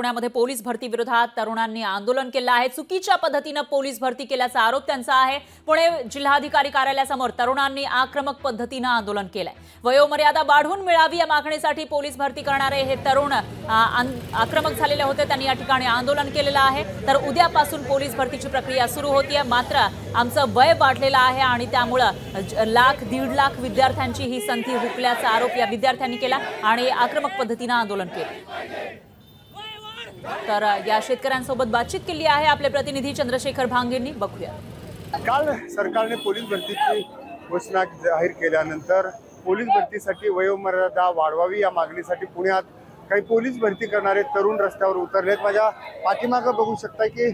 पुण्यामध्ये पोलीस भरती विरोधात तरुणांनी आंदोलन केलं आहे। चुकीच्या पद्धतीने पोलीस भरती केल्याचा आरोप त्यांचा आहे। पुणे जिल्हाधिकारी कार्यालयासमोर तरुणांनी आक्रमक पद्धतीने आंदोलन केलंय। वयोमर्यादा वाढवून मिळावी या मागणीसाठी पोलीस भरती करणारे हे तरुण आक्रमक झालेले होते। त्यांनी या ठिकाणी आंदोलन केलेलं आहे। तर उद्यापासून पोलीस भरतीची प्रक्रिया सुरू होतीये। मात्र आमचं वय वाढलेलं आहे आणि त्यामुळे लाख दीड लाख विद्यार्थ्यांची ही संधी हुकल्याचा आरोप या विद्यार्थ्यांनी केला आणि आक्रमक पद्धतीने आंदोलन केलं। तर या शेतकऱ्यांसोबत बातचीत केली आहे आपले प्रतिनिधी चंद्रशेखर भांगेंनी। बघूया। काल सरकारने पोलीस भरतीची घोषणा जाहीर केल्यानंतर पोलीस भरतीसाठी वयोमर्यादा वाढवावी या मागणीसाठी पुण्यात काही पोलीस भरती करणारे तरुण रस्त्यावर उतरलेत। माझ्या पाठीमागे बघू शकता की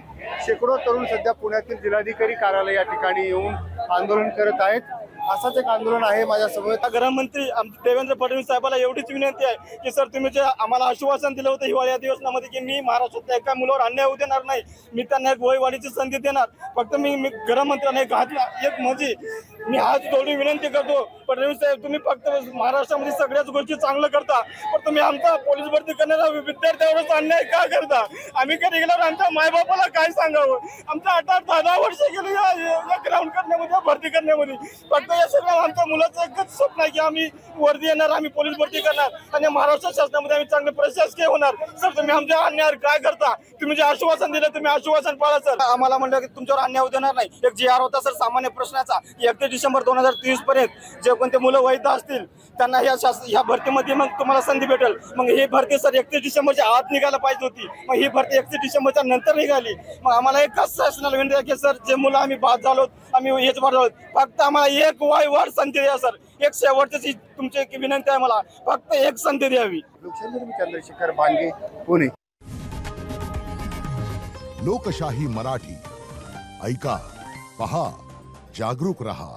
शेकडो तरुण सध्या पुण्यातील जिल्हाधिकारी कार्यालय या ठिकाणी येऊन आंदोलन करत आहेत। असाच एक आंदोलन आहे माझ्या समोर। गृहमंत्री देवेंद्र फडणवीस साहेबांना एवढीच विनंती आहे की सर तुम्ही जे आम्हाला आश्वासन दिलं होतं हिवाळी अधिवेशनामध्ये की मी महाराष्ट्रातल्या एका मुलावर अन्याय होऊ देणार नाही, मी त्यांना एक वयवाढीची संधी देणार। फक्त मी गृहमंत्र्यांना एक म्हणजे मी हात जोडून विनंती करतो, फडणवीस साहेब तुम्ही फक्त महाराष्ट्रामध्ये सगळ्याच गोष्टी चांगलं करता, पण तुम्ही आमचा पोलीस भरती करणारा विद्यार्थ्यावरच अन्याय का करता? आम्ही कधी गेल्यावर आमच्या मायबापाला काय सांगावं? आमच्या 8-10 वर्ष गेली या ग्राउंड करण्यामध्ये, भरती करण्यामध्ये। फक्त या सगळं आमच्या मुलाचं एकच स्वप्न आहे की आम्ही वर्दी येणार, आम्ही पोलीस भरती करणार आणि महाराष्ट्र शासनामध्ये आम्ही चांगले प्रशासकीय होणार। सर तुम्ही आमच्या अन्यायावर काय करता? तुम्ही जे आश्वासन दिलं तुम्ही आश्वासन पाळा सर। आम्हाला म्हणलं की तुमच्यावर अन्याय होऊ देणार नाही। एक GR होता सर सामान्य प्रश्नाचा 31 डिसेंबर 2023 पर्यंत जे कोणते मुलं वैध असतील त्यांना या भरतीमध्ये मग तुम्हाला संधी भेटेल। मग ही भरती सर 31 डिसेंबरच्या आत निघायला पाहिजे होती, मग ही भरती 31 डिसेंबरच्या नंतर निघाली। मग आम्हाला एक शासनाला विनंती आहे की सर जे मुलं आम्ही बाद झालो, आम्ही हेच वाढलो, फक्त आम्हाला एक वाढ संधी द्या सर। एक शेवटची तुमची विनंती आहे, मला फक्त एक संधी द्यावी। चंद्रशेखर भांगे, पुणे। लोकशाही मराठी ऐका, पहा, जागरूक रहा।